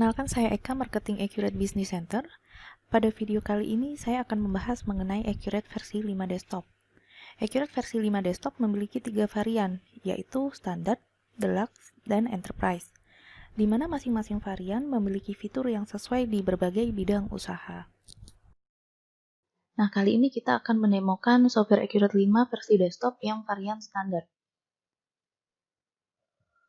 Perkenalkan, saya Eka, Marketing Accurate Business Center. Pada video kali ini, saya akan membahas mengenai Accurate versi 5 desktop. Accurate versi 5 desktop memiliki 3 varian, yaitu Standard, Deluxe, dan Enterprise, di mana masing-masing varian memiliki fitur yang sesuai di berbagai bidang usaha. Nah, kali ini kita akan menemukan software Accurate 5 versi desktop yang varian Standard.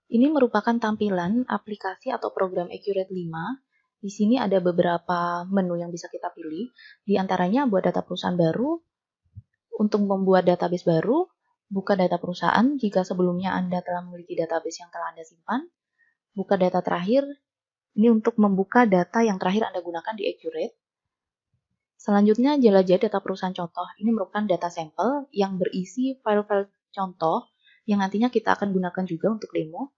Ini merupakan tampilan aplikasi atau program Accurate 5. Di sini ada beberapa menu yang bisa kita pilih. Di antaranya buat data perusahaan baru, untuk membuat database baru, buka data perusahaan jika sebelumnya Anda telah memiliki database yang telah Anda simpan, buka data terakhir, ini untuk membuka data yang terakhir Anda gunakan di Accurate. Selanjutnya, jelajah data perusahaan contoh. Ini merupakan data sampel yang berisi file-file contoh yang nantinya kita akan gunakan juga untuk demo.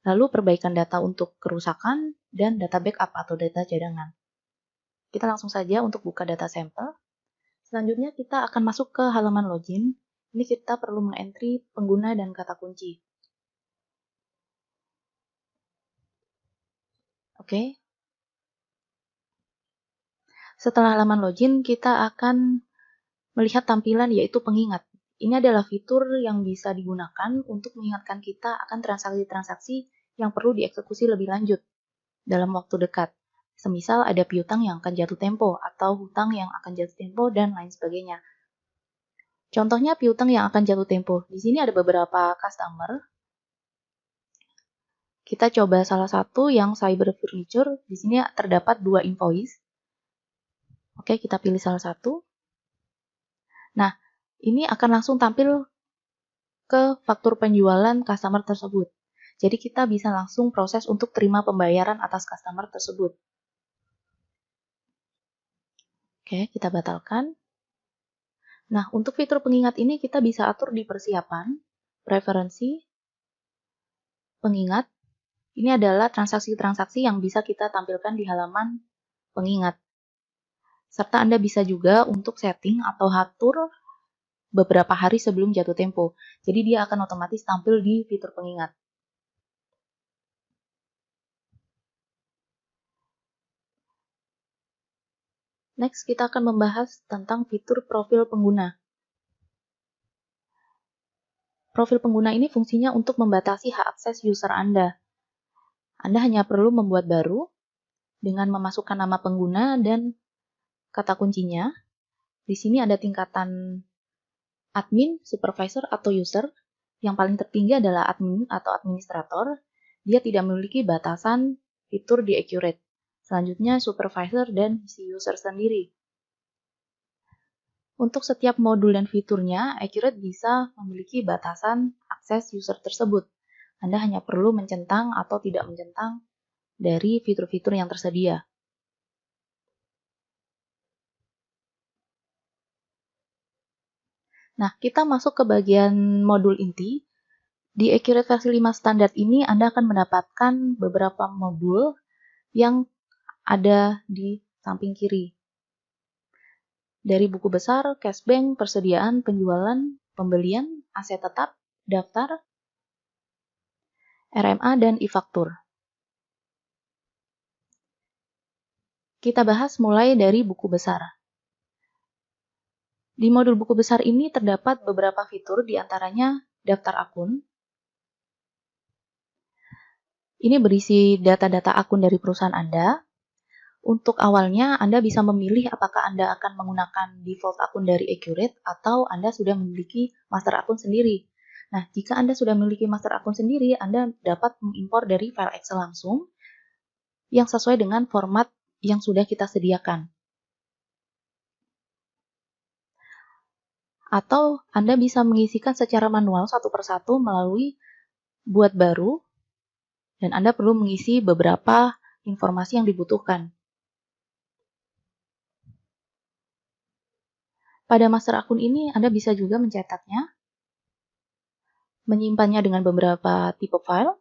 Lalu perbaikan data untuk kerusakan, dan data backup atau data cadangan. Kita langsung saja untuk buka data sampel. Selanjutnya kita akan masuk ke halaman login. Ini kita perlu meng-entry pengguna dan kata kunci. Oke. Setelah halaman login, kita akan melihat tampilan yaitu pengingat. Ini adalah fitur yang bisa digunakan untuk mengingatkan kita akan transaksi-transaksi yang perlu dieksekusi lebih lanjut dalam waktu dekat. Semisal ada piutang yang akan jatuh tempo, atau hutang yang akan jatuh tempo, dan lain sebagainya. Contohnya piutang yang akan jatuh tempo. Di sini ada beberapa customer. Kita coba salah satu yang Cyber Furniture. Di sini terdapat 2 invoice. Oke, kita pilih salah satu. Nah, ini akan langsung tampil ke faktur penjualan customer tersebut. Jadi kita bisa langsung proses untuk terima pembayaran atas customer tersebut. Oke, kita batalkan. Nah, untuk fitur pengingat ini kita bisa atur di persiapan, preferensi, pengingat. Ini adalah transaksi-transaksi yang bisa kita tampilkan di halaman pengingat. Serta Anda bisa juga untuk setting atau atur beberapa hari sebelum jatuh tempo. Jadi dia akan otomatis tampil di fitur pengingat. Next, kita akan membahas tentang fitur profil pengguna. Profil pengguna ini fungsinya untuk membatasi hak akses user Anda. Anda hanya perlu membuat baru dengan memasukkan nama pengguna dan kata kuncinya. Di sini ada tingkatan admin, supervisor, atau user. Yang paling tertinggi adalah admin atau administrator. Dia tidak memiliki batasan fitur di Accurate. Selanjutnya supervisor dan si user sendiri. Untuk setiap modul dan fiturnya, Accurate bisa memiliki batasan akses user tersebut. Anda hanya perlu mencentang atau tidak mencentang dari fitur-fitur yang tersedia. Nah, kita masuk ke bagian modul inti. Di Accurate versi 5 standar ini, Anda akan mendapatkan beberapa modul yang ada di samping kiri. Dari buku besar, cash bank, persediaan, penjualan, pembelian, aset tetap, daftar, RMA, dan e-faktur. Kita bahas mulai dari buku besar. Di modul buku besar ini terdapat beberapa fitur, diantaranya daftar akun. Ini berisi data-data akun dari perusahaan Anda. Untuk awalnya, Anda bisa memilih apakah Anda akan menggunakan default akun dari Accurate atau Anda sudah memiliki master akun sendiri. Nah, jika Anda sudah memiliki master akun sendiri, Anda dapat mengimpor dari file Excel langsung yang sesuai dengan format yang sudah kita sediakan. Atau Anda bisa mengisikan secara manual satu persatu melalui buat baru, dan Anda perlu mengisi beberapa informasi yang dibutuhkan. Pada master akun ini, Anda bisa juga mencetaknya, menyimpannya dengan beberapa tipe file,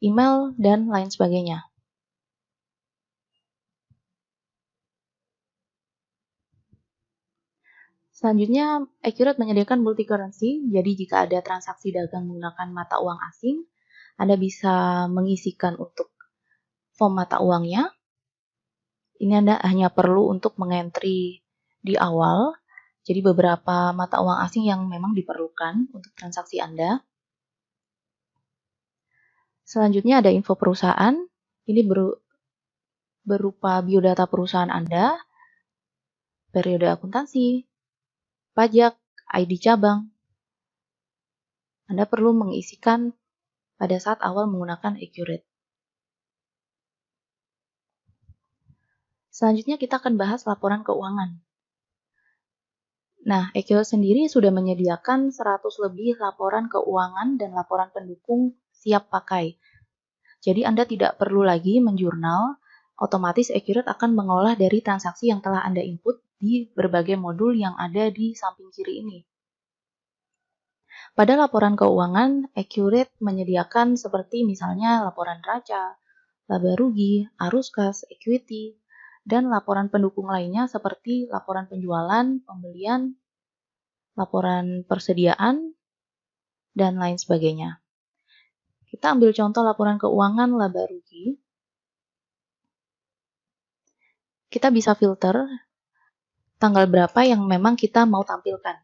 email, dan lain sebagainya. Selanjutnya, Accurate menyediakan multi currency, jadi jika ada transaksi dagang menggunakan mata uang asing, Anda bisa mengisikan untuk form mata uangnya. Ini Anda hanya perlu untuk mengentry di awal. Jadi beberapa mata uang asing yang memang diperlukan untuk transaksi Anda. Selanjutnya ada info perusahaan. Ini berupa biodata perusahaan Anda, periode akuntansi, pajak, ID cabang. Anda perlu mengisikan pada saat awal menggunakan Accurate. Selanjutnya kita akan bahas laporan keuangan. Nah, Accurate sendiri sudah menyediakan 100 lebih laporan keuangan dan laporan pendukung siap pakai. Jadi Anda tidak perlu lagi menjurnal, otomatis Accurate akan mengolah dari transaksi yang telah Anda input di berbagai modul yang ada di samping kiri ini. Pada laporan keuangan, Accurate menyediakan seperti misalnya laporan neraca, laba rugi, arus kas, equity, dan laporan pendukung lainnya seperti laporan penjualan, pembelian, laporan persediaan, dan lain sebagainya. Kita ambil contoh laporan keuangan laba rugi. Kita bisa filter tanggal berapa yang memang kita mau tampilkan.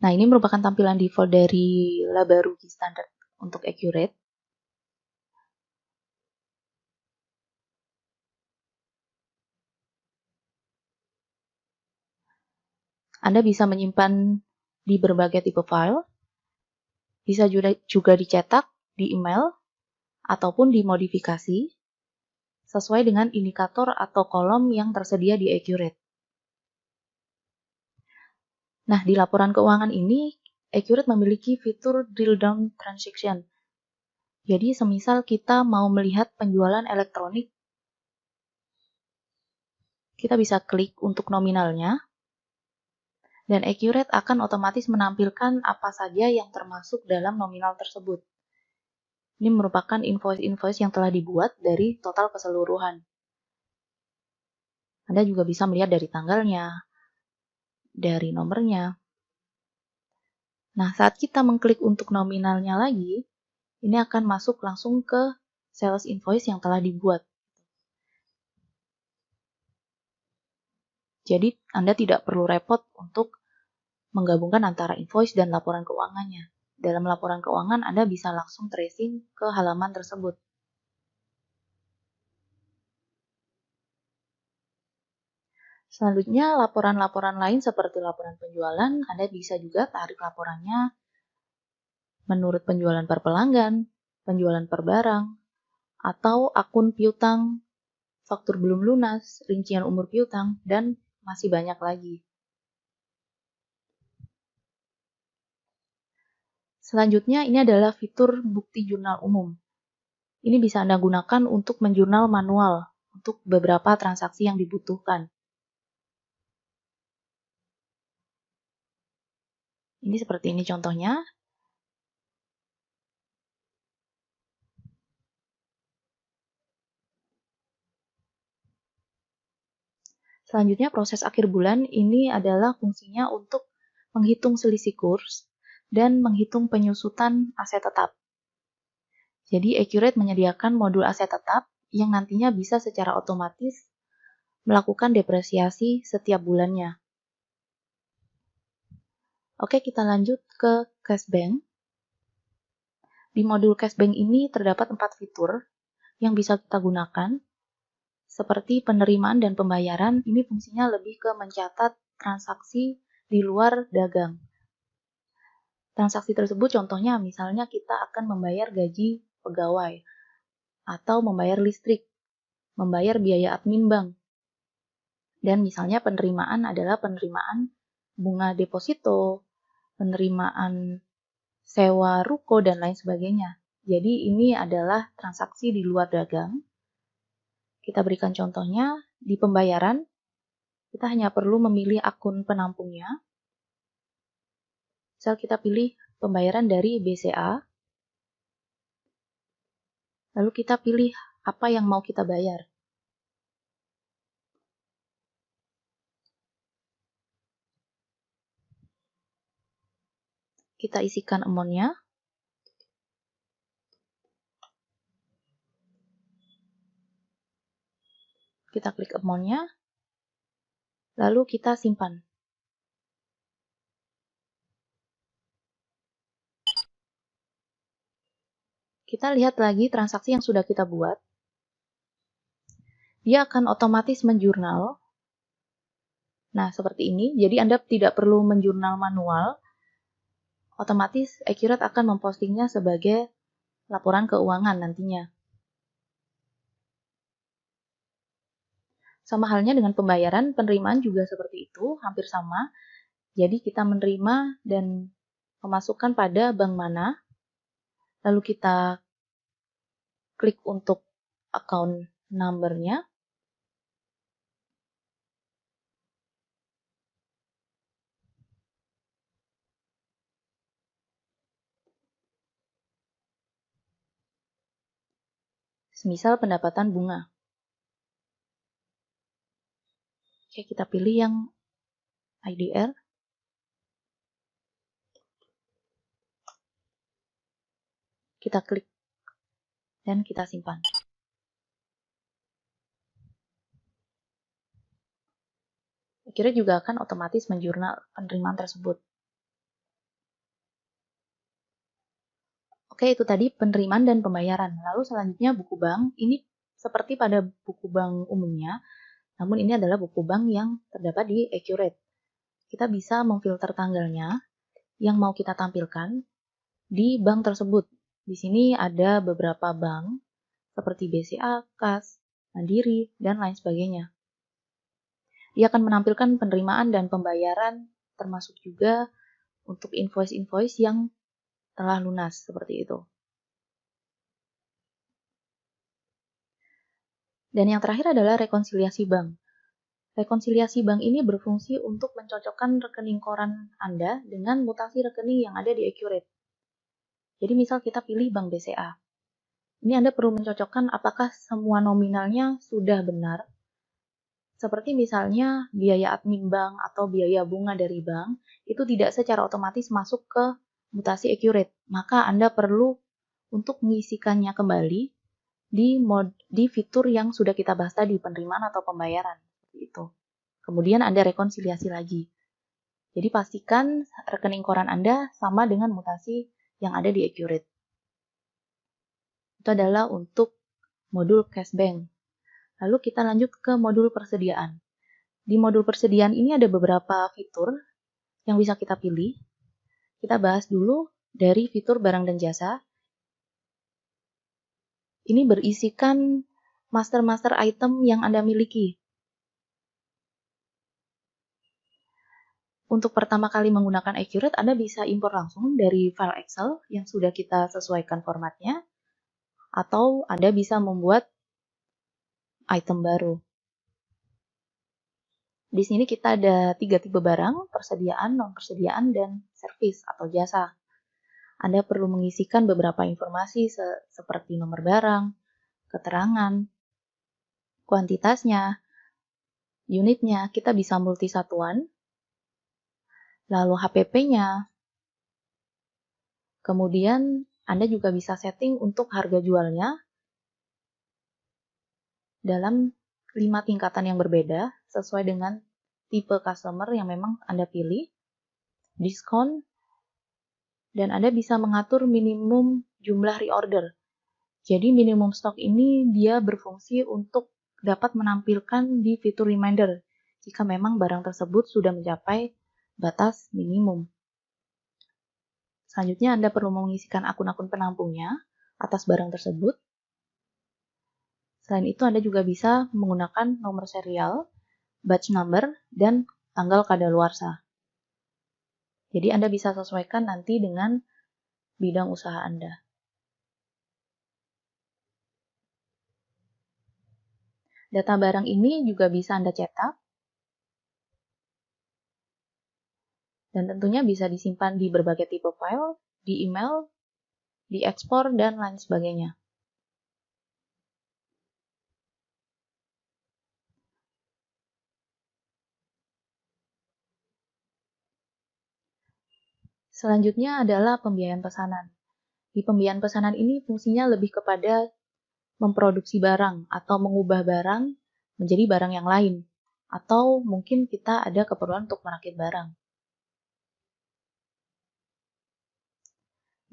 Nah, ini merupakan tampilan default dari laba rugi standar untuk Accurate. Anda bisa menyimpan di berbagai tipe file, bisa juga dicetak di email, ataupun dimodifikasi sesuai dengan indikator atau kolom yang tersedia di Accurate. Nah, di laporan keuangan ini, Accurate memiliki fitur drill down transaction. Jadi, semisal kita mau melihat penjualan elektronik, kita bisa klik untuk nominalnya, dan Accurate akan otomatis menampilkan apa saja yang termasuk dalam nominal tersebut. Ini merupakan invoice-invoice yang telah dibuat dari total keseluruhan. Anda juga bisa melihat dari tanggalnya, dari nomornya. Nah, saat kita mengklik untuk nominalnya lagi, ini akan masuk langsung ke sales invoice yang telah dibuat. Jadi, Anda tidak perlu repot untuk menggabungkan antara invoice dan laporan keuangannya. Dalam laporan keuangan, Anda bisa langsung tracing ke halaman tersebut. Selanjutnya, laporan-laporan lain seperti laporan penjualan, Anda bisa juga tarik laporannya menurut penjualan per pelanggan, penjualan per barang, atau akun piutang, faktur belum lunas, rincian umur piutang, dan masih banyak lagi. Selanjutnya, ini adalah fitur bukti jurnal umum. Ini bisa Anda gunakan untuk menjurnal manual untuk beberapa transaksi yang dibutuhkan. Ini seperti ini contohnya. Selanjutnya, proses akhir bulan ini adalah fungsinya untuk menghitung selisih kurs dan menghitung penyusutan aset tetap. Jadi, Accurate menyediakan modul aset tetap yang nantinya bisa secara otomatis melakukan depresiasi setiap bulannya. Oke, kita lanjut ke Cash Bank. Di modul Cash Bank ini terdapat 4 fitur yang bisa kita gunakan, seperti penerimaan dan pembayaran. Ini fungsinya lebih ke mencatat transaksi di luar dagang. Transaksi tersebut contohnya misalnya kita akan membayar gaji pegawai, atau membayar listrik, membayar biaya admin bank. Dan misalnya penerimaan adalah penerimaan bunga deposito, penerimaan sewa ruko, dan lain sebagainya. Jadi ini adalah transaksi di luar dagang. Kita berikan contohnya, di pembayaran, kita hanya perlu memilih akun penampungnya. Misal kita pilih pembayaran dari BCA, lalu kita pilih apa yang mau kita bayar. Kita isikan amount-nya. Kita klik amount-nya, lalu kita simpan. Kita lihat lagi transaksi yang sudah kita buat. Dia akan otomatis menjurnal. Nah, seperti ini. Jadi Anda tidak perlu menjurnal manual. Otomatis Accurate akan mempostingnya sebagai laporan keuangan nantinya. Sama halnya dengan pembayaran, penerimaan juga seperti itu, hampir sama. Jadi kita menerima dan memasukkan pada bank mana, lalu kita klik untuk account number-nya. Semisal pendapatan bunga. Oke, kita pilih yang IDR. Kita klik dan kita simpan. Akhirnya juga akan otomatis menjurnal penerimaan tersebut. Oke, itu tadi penerimaan dan pembayaran. Lalu selanjutnya buku bank. Ini seperti pada buku bank umumnya, namun ini adalah buku bank yang terdapat di Accurate. Kita bisa memfilter tanggalnya yang mau kita tampilkan di bank tersebut. Di sini ada beberapa bank seperti BCA, KAS, Mandiri, dan lain sebagainya. Dia akan menampilkan penerimaan dan pembayaran, termasuk juga untuk invoice-invoice yang telah lunas, seperti itu. Dan yang terakhir adalah rekonsiliasi bank. Rekonsiliasi bank ini berfungsi untuk mencocokkan rekening koran Anda dengan mutasi rekening yang ada di Accurate. Jadi misal kita pilih Bank BCA. Ini Anda perlu mencocokkan apakah semua nominalnya sudah benar. Seperti misalnya biaya admin bank atau biaya bunga dari bank, itu tidak secara otomatis masuk ke mutasi Accurate. Maka Anda perlu untuk mengisikannya kembali di fitur yang sudah kita bahas tadi, penerimaan atau pembayaran. Itu. Kemudian Anda rekonsiliasi lagi. Jadi pastikan rekening koran Anda sama dengan mutasi yang ada di Accurate. Itu adalah untuk modul cash bank. Lalu kita lanjut ke modul persediaan. Di modul persediaan ini ada beberapa fitur yang bisa kita pilih. Kita bahas dulu dari fitur barang dan jasa. Ini berisikan master-master item yang Anda miliki. Untuk pertama kali menggunakan Accurate, Anda bisa impor langsung dari file Excel yang sudah kita sesuaikan formatnya, atau Anda bisa membuat item baru. Di sini kita ada 3 tipe barang, persediaan, non-persediaan, dan servis atau jasa. Anda perlu mengisikan beberapa informasi seperti nomor barang, keterangan, kuantitasnya, unitnya, kita bisa multi satuan, lalu HPP-nya, kemudian Anda juga bisa setting untuk harga jualnya dalam 5 tingkatan yang berbeda sesuai dengan tipe customer yang memang Anda pilih, diskon, dan Anda bisa mengatur minimum jumlah reorder. Jadi minimum stok ini dia berfungsi untuk dapat menampilkan di fitur reminder jika memang barang tersebut sudah mencapai batas minimum. Selanjutnya Anda perlu mengisikan akun-akun penampungnya atas barang tersebut. Selain itu Anda juga bisa menggunakan nomor serial, batch number, dan tanggal kadaluarsa. Jadi Anda bisa sesuaikan nanti dengan bidang usaha Anda. Data barang ini juga bisa Anda cetak, dan tentunya bisa disimpan di berbagai tipe file, di email, diekspor, dan lain sebagainya. Selanjutnya adalah pembiayaan pesanan. Di pembiayaan pesanan ini fungsinya lebih kepada memproduksi barang atau mengubah barang menjadi barang yang lain. Atau mungkin kita ada keperluan untuk merakit barang.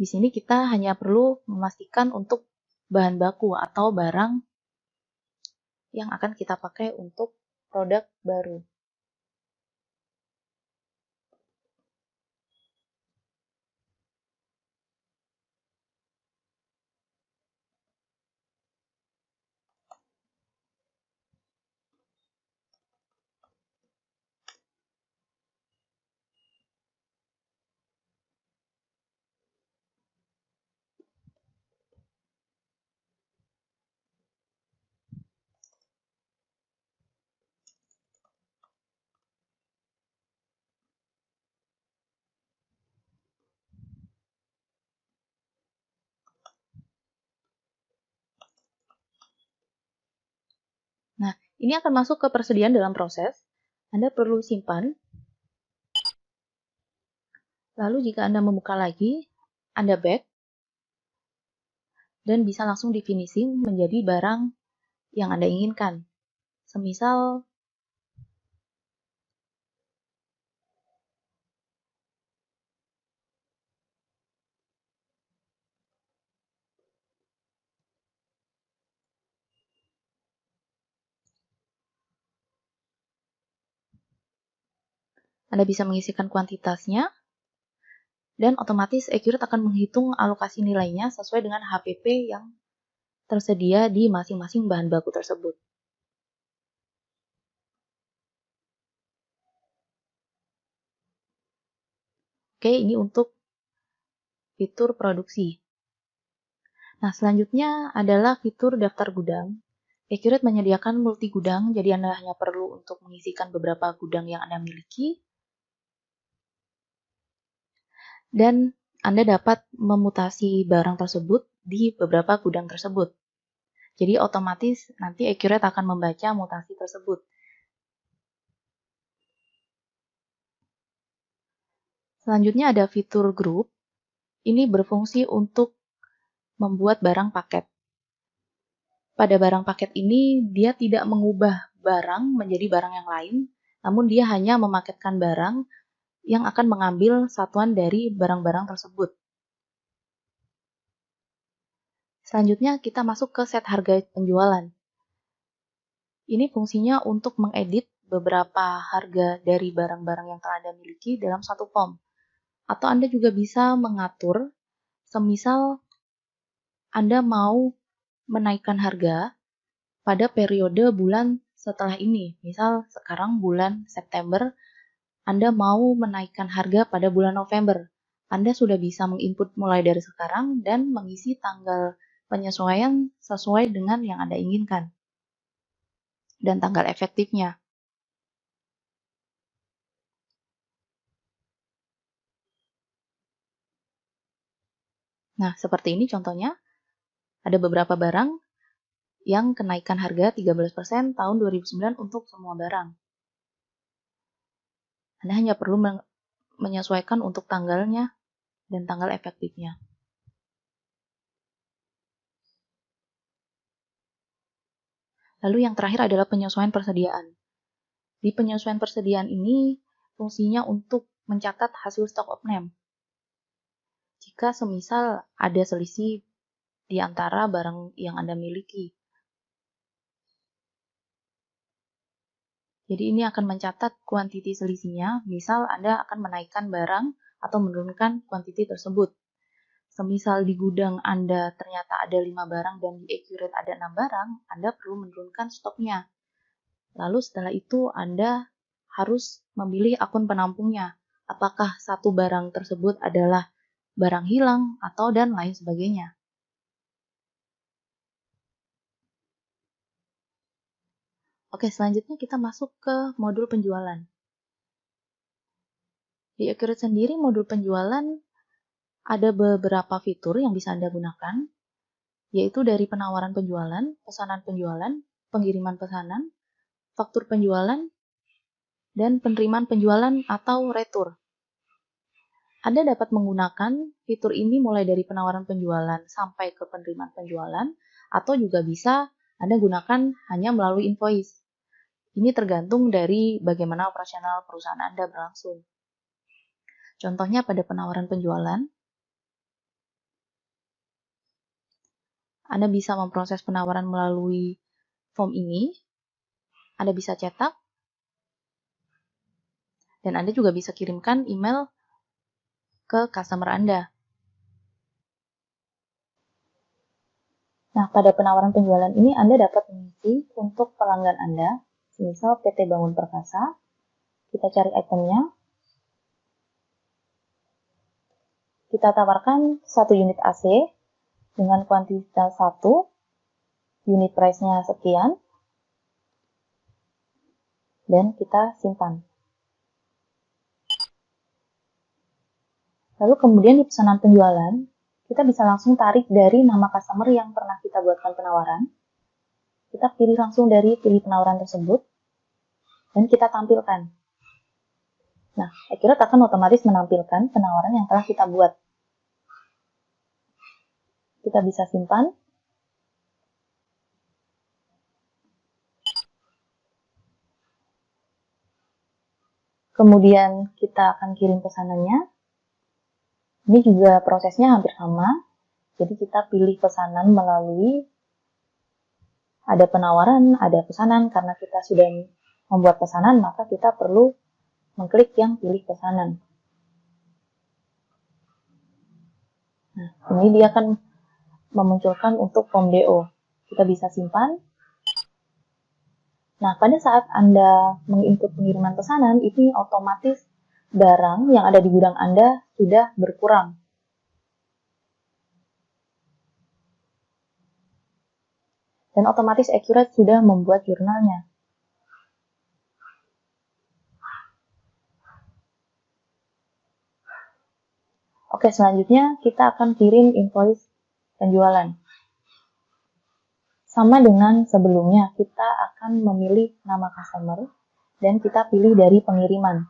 Di sini kita hanya perlu memastikan untuk bahan baku atau barang yang akan kita pakai untuk produk baru. Nah, ini akan masuk ke persediaan dalam proses. Anda perlu simpan. Lalu jika Anda membuka lagi, Anda back. Dan bisa langsung di finishing menjadi barang yang Anda inginkan. Semisal Anda bisa mengisikan kuantitasnya, dan otomatis Accurate akan menghitung alokasi nilainya sesuai dengan HPP yang tersedia di masing-masing bahan baku tersebut. Oke, ini untuk fitur produksi. Nah, selanjutnya adalah fitur daftar gudang. Accurate menyediakan multi gudang, jadi Anda hanya perlu untuk mengisikan beberapa gudang yang Anda miliki, dan Anda dapat memutasi barang tersebut di beberapa gudang tersebut. Jadi otomatis nanti Accurate akan membaca mutasi tersebut. Selanjutnya ada fitur group. Ini berfungsi untuk membuat barang paket. Pada barang paket ini, dia tidak mengubah barang menjadi barang yang lain, namun dia hanya memaketkan barang yang akan mengambil satuan dari barang-barang tersebut. Selanjutnya kita masuk ke set harga penjualan. Ini fungsinya untuk mengedit beberapa harga dari barang-barang yang telah Anda miliki dalam satu form. Atau Anda juga bisa mengatur, semisal Anda mau menaikkan harga pada periode bulan setelah ini. Misal sekarang bulan September, Anda mau menaikkan harga pada bulan November. Anda sudah bisa menginput mulai dari sekarang dan mengisi tanggal penyesuaian sesuai dengan yang Anda inginkan. Dan tanggal efektifnya. Nah, seperti ini contohnya. Ada beberapa barang yang kenaikan harga 13% tahun 2009 untuk semua barang. Anda hanya perlu menyesuaikan untuk tanggalnya dan tanggal efektifnya. Lalu yang terakhir adalah penyesuaian persediaan. Di penyesuaian persediaan ini, fungsinya untuk mencatat hasil stock of name. Jika semisal ada selisih di antara barang yang Anda miliki. Jadi ini akan mencatat kuantiti selisihnya, misal Anda akan menaikkan barang atau menurunkan kuantiti tersebut. Semisal di gudang Anda ternyata ada 5 barang dan di Accurate ada 6 barang, Anda perlu menurunkan stoknya. Lalu setelah itu Anda harus memilih akun penampungnya. Apakah satu barang tersebut adalah barang hilang atau dan lain sebagainya. Oke, selanjutnya kita masuk ke modul penjualan. Di Accurate sendiri, modul penjualan ada beberapa fitur yang bisa Anda gunakan, yaitu dari penawaran penjualan, pesanan penjualan, pengiriman pesanan, faktur penjualan, dan penerimaan penjualan atau retur. Anda dapat menggunakan fitur ini mulai dari penawaran penjualan sampai ke penerimaan penjualan, atau juga bisa Anda gunakan hanya melalui invoice. Ini tergantung dari bagaimana operasional perusahaan Anda berlangsung. Contohnya pada penawaran penjualan, Anda bisa memproses penawaran melalui form ini, Anda bisa cetak, dan Anda juga bisa kirimkan email ke customer Anda. Nah, pada penawaran penjualan ini Anda dapat mengisi untuk pelanggan Anda, misal PT Bangun Perkasa. Kita cari itemnya. Kita tawarkan 1 unit AC dengan kuantitas 1, unit price-nya sekian, dan kita simpan. Lalu kemudian di pesanan penjualan, kita bisa langsung tarik dari nama customer yang pernah kita buatkan penawaran. Kita pilih langsung dari pilih penawaran tersebut, dan kita tampilkan. Nah, Accurate akan otomatis menampilkan penawaran yang telah kita buat. Kita bisa simpan. Kemudian kita akan kirim pesanannya. Ini juga prosesnya hampir sama. Jadi kita pilih pesanan melalui ada penawaran, ada pesanan. Karena kita sudah membuat pesanan, maka kita perlu mengklik yang pilih pesanan. Nah, ini dia akan memunculkan untuk form DO. Kita bisa simpan. Nah, pada saat Anda menginput pengiriman pesanan, ini otomatis barang yang ada di gudang Anda sudah berkurang. Dan otomatis Accurate sudah membuat jurnalnya. Oke, selanjutnya kita akan kirim invoice penjualan. Sama dengan sebelumnya, kita akan memilih nama customer dan kita pilih dari pengiriman.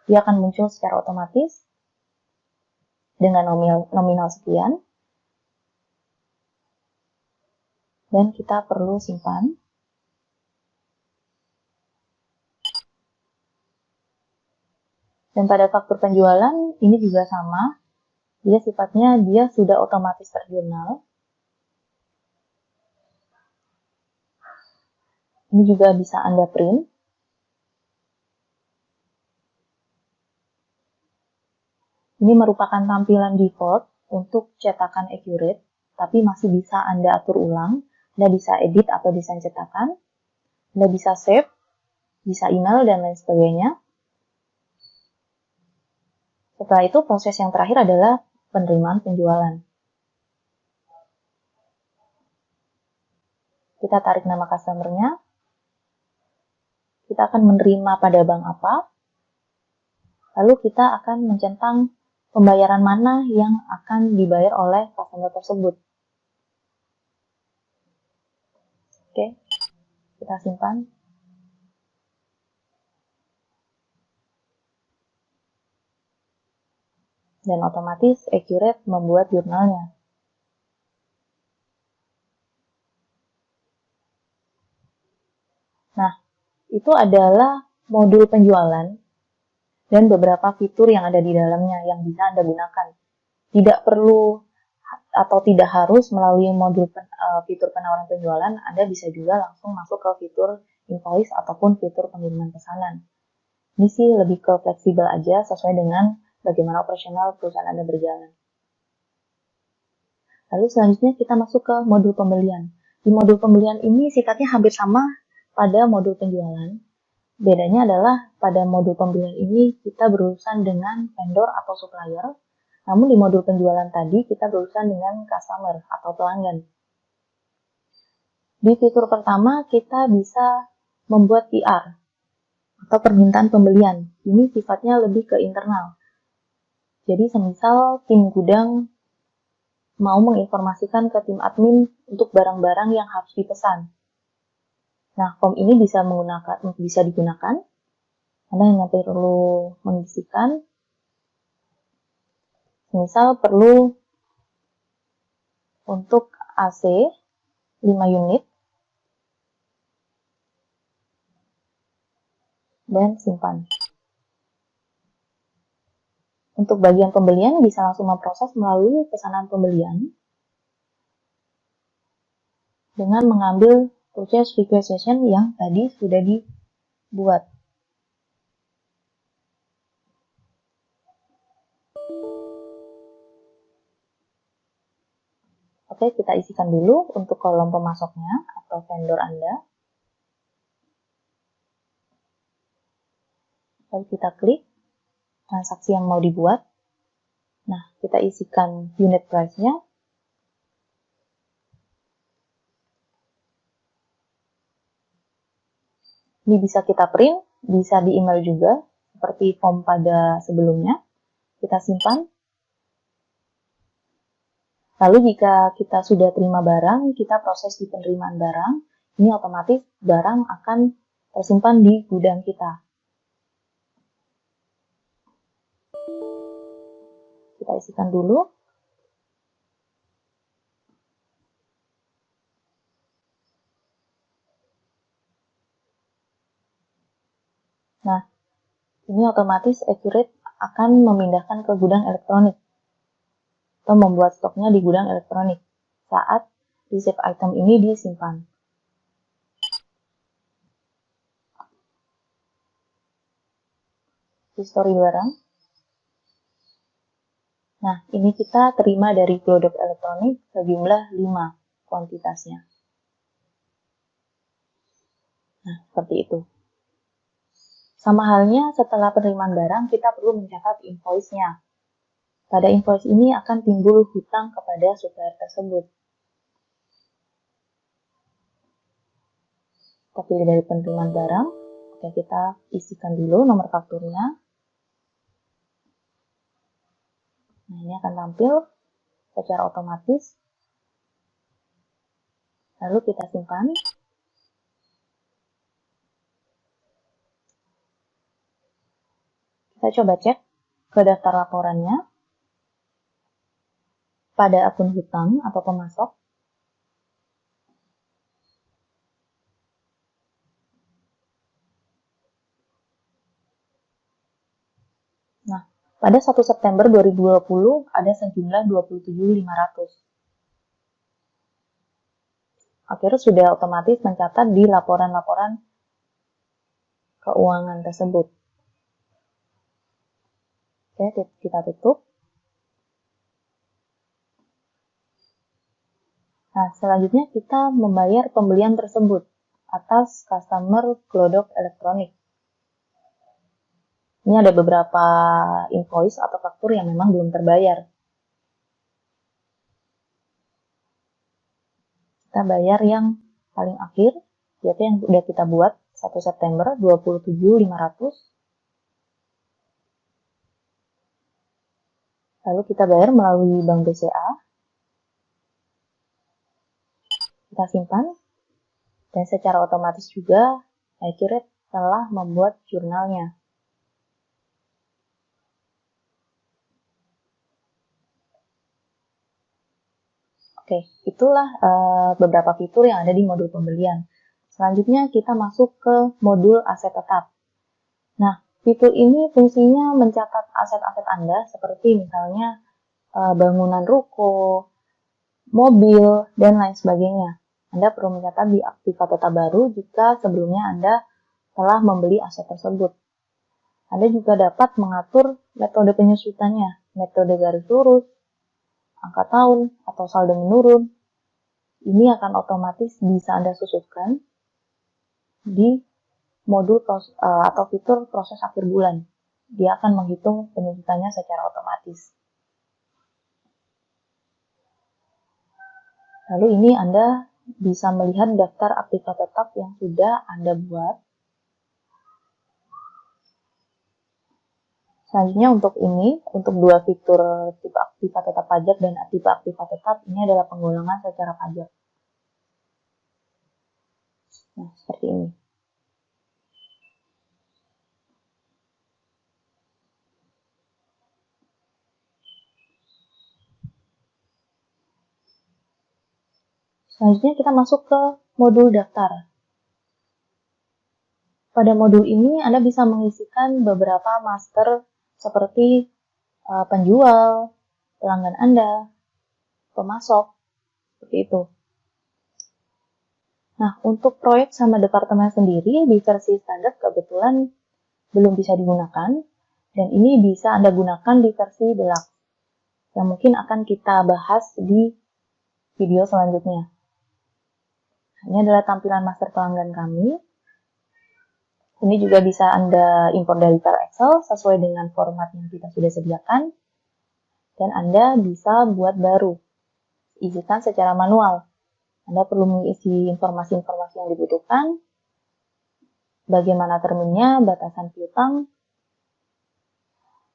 Dia akan muncul secara otomatis dengan nominal sekian. Dan kita perlu simpan. Dan pada faktur penjualan, ini juga sama. Dia sifatnya dia sudah otomatis terjurnal. Ini juga bisa Anda print. Ini merupakan tampilan default untuk cetakan Accurate, tapi masih bisa Anda atur ulang. Anda bisa edit atau desain cetakan. Anda bisa save, bisa email, dan lain sebagainya. Setelah itu, proses yang terakhir adalah penerimaan penjualan. Kita tarik nama customer-nya. Kita akan menerima pada bank apa. Lalu kita akan mencentang pembayaran mana yang akan dibayar oleh customer tersebut. Oke, kita simpan. Dan otomatis Accurate membuat jurnalnya. Nah, itu adalah modul penjualan dan beberapa fitur yang ada di dalamnya yang bisa Anda gunakan. Tidak perlu atau tidak harus melalui modul fitur penawaran penjualan, Anda bisa juga langsung masuk ke fitur invoice ataupun fitur pengiriman pesanan. Ini sih lebih ke fleksibel aja sesuai dengan bagaimana operasional perusahaan Anda berjalan. Lalu selanjutnya kita masuk ke modul pembelian. Di modul pembelian ini sifatnya hampir sama pada modul penjualan. Bedanya adalah pada modul pembelian ini kita berurusan dengan vendor atau supplier, namun di modul penjualan tadi kita berurusan dengan customer atau pelanggan. Di fitur pertama kita bisa membuat PR atau permintaan pembelian. Ini sifatnya lebih ke internal. Jadi semisal tim gudang mau menginformasikan ke tim admin untuk barang-barang yang harus dipesan. Nah, form ini bisa digunakan. Anda hanya perlu mengisikan Misal perlu untuk AC 5 unit, dan simpan. Untuk bagian pembelian bisa langsung memproses melalui pesanan pembelian dengan mengambil purchase requisition yang tadi sudah dibuat. Oke, kita isikan dulu untuk kolom pemasoknya atau vendor Anda. Lalu kita klik transaksi yang mau dibuat. Nah, kita isikan unit price-nya. Ini bisa kita print, bisa di email juga, seperti form pada sebelumnya. Kita simpan. Lalu jika kita sudah terima barang, kita proses di penerimaan barang. Ini otomatis barang akan tersimpan di gudang kita. Kita isikan dulu. Nah, ini otomatis Accurate akan memindahkan ke gudang elektronik atau membuat stoknya di gudang elektronik saat receive item ini disimpan. History barang. Nah, ini kita terima dari Glodok Elektronik sejumlah 5 kuantitasnya. Nah, seperti itu. Sama halnya setelah penerimaan barang, kita perlu mencatat invoice-nya. Pada invoice ini akan timbul hutang kepada supplier tersebut. Kita pilih dari penerimaan barang. Oke, kita isikan dulu nomor fakturnya. Nah, ini akan tampil secara otomatis. Lalu kita simpan. Kita coba cek ke daftar laporannya pada akun hutang atau pemasok. Nah, pada 1 September 2020 ada sejumlah 27.500. Akhirnya sudah otomatis mencatat di laporan-laporan keuangan tersebut. Oke, kita tutup. Nah, selanjutnya kita membayar pembelian tersebut atas customer Glodok Elektronik. Ini ada beberapa invoice atau faktur yang memang belum terbayar. Kita bayar yang paling akhir, yaitu yang sudah kita buat 1 September 27.500. Lalu kita bayar melalui Bank BCA. Kita simpan. Dan secara otomatis juga Accurate telah membuat jurnalnya. Oke, itulah beberapa fitur yang ada di modul pembelian. Selanjutnya kita masuk ke modul aset tetap. Nah, fitur ini fungsinya mencatat aset-aset Anda seperti misalnya bangunan ruko, mobil, dan lain sebagainya. Anda perlu mencatat di aktiva tetap baru jika sebelumnya Anda telah membeli aset tersebut. Anda juga dapat mengatur metode penyusutannya, metode garis lurus, angka tahun, atau saldo menurun. Ini akan otomatis bisa Anda susutkan di modul atau fitur proses akhir bulan. Dia akan menghitung penyusutannya secara otomatis. Lalu ini Anda bisa melihat daftar aktiva tetap yang sudah Anda buat. Selanjutnya untuk dua fitur tipe aktiva tetap pajak dan tipe aktiva tetap, ini adalah penggolongan secara pajak. Nah, seperti ini. Selanjutnya kita masuk ke modul daftar. Pada modul ini Anda bisa mengisikan beberapa master seperti penjual, pelanggan Anda, pemasok, seperti itu. Nah, untuk proyek sama departemen sendiri di versi standar kebetulan belum bisa digunakan, dan ini bisa Anda gunakan di versi deluxe, yang mungkin akan kita bahas di video selanjutnya. Ini adalah tampilan master pelanggan kami. Ini juga bisa Anda import dari file Excel sesuai dengan format yang kita sudah sediakan. Dan Anda bisa buat baru. Isikan secara manual. Anda perlu mengisi informasi-informasi yang dibutuhkan. Bagaimana terminnya, batasan piutang.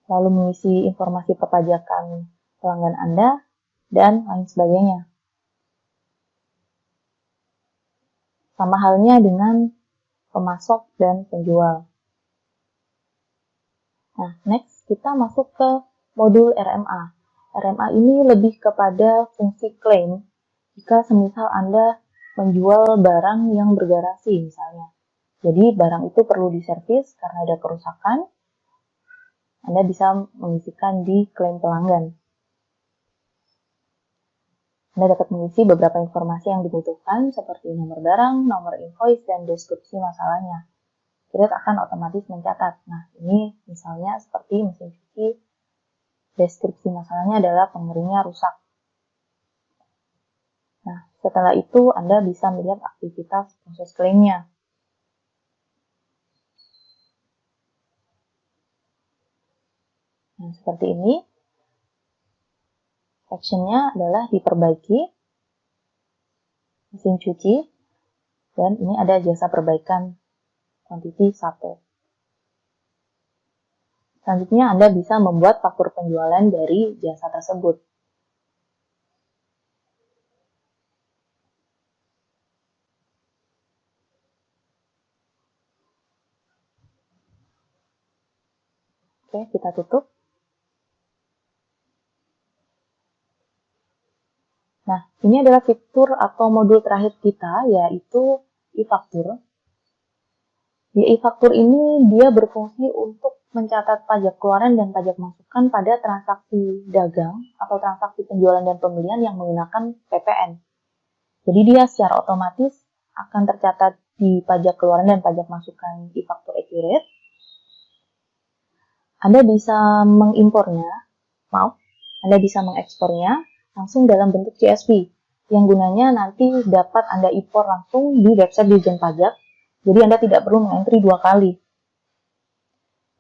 Lalu mengisi informasi perpajakan pelanggan Anda. Dan lain sebagainya. Sama halnya dengan pemasok dan penjual. Nah, next kita masuk ke modul RMA. RMA ini lebih kepada fungsi klaim jika semisal Anda menjual barang yang bergarasi misalnya. Jadi barang itu perlu diservis karena ada kerusakan, Anda bisa mengisikan di klaim pelanggan. Anda dapat mengisi beberapa informasi yang dibutuhkan seperti nomor barang, nomor invoice, dan deskripsi masalahnya. Kredit akan otomatis mencatat. Nah, ini misalnya seperti mesin cuci, deskripsi masalahnya adalah pengeringnya rusak. Nah, setelah itu Anda bisa melihat aktivitas proses klaimnya. Nah, seperti ini. Actionnya adalah diperbaiki mesin cuci, dan ini ada jasa perbaikan quantity 1. Selanjutnya Anda bisa membuat faktur penjualan dari jasa tersebut. Oke, kita tutup. Nah, ini adalah fitur atau modul terakhir kita, yaitu e-faktur. Di e-faktur ini, dia berfungsi untuk mencatat pajak keluaran dan pajak masukan pada transaksi dagang atau transaksi penjualan dan pembelian yang menggunakan PPN. Jadi dia secara otomatis akan tercatat di pajak keluaran dan pajak masukan e-faktur accurate. Anda bisa Anda bisa mengekspornya langsung dalam bentuk CSV, yang gunanya nanti dapat Anda impor langsung di website Dirjen Pajak, jadi Anda tidak perlu mengentry 2 kali.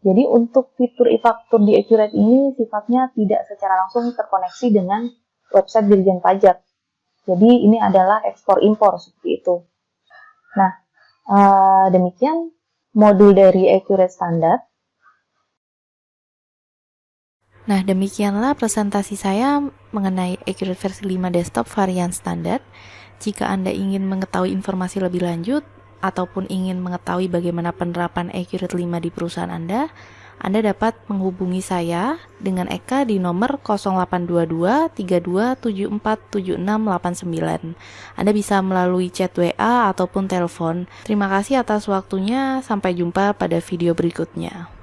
Jadi untuk fitur e-faktur di Accurate ini sifatnya tidak secara langsung terkoneksi dengan website Dirjen Pajak. Jadi ini adalah ekspor-impor seperti itu. Nah, demikian modul dari Accurate Standard. Nah, demikianlah presentasi saya mengenai Accurate versi 5 desktop varian standar. Jika Anda ingin mengetahui informasi lebih lanjut, ataupun ingin mengetahui bagaimana penerapan Accurate 5 di perusahaan Anda dapat menghubungi saya dengan Eka di nomor 0822 32747689. Anda bisa melalui chat WA ataupun telepon. Terima kasih atas waktunya, sampai jumpa pada video berikutnya.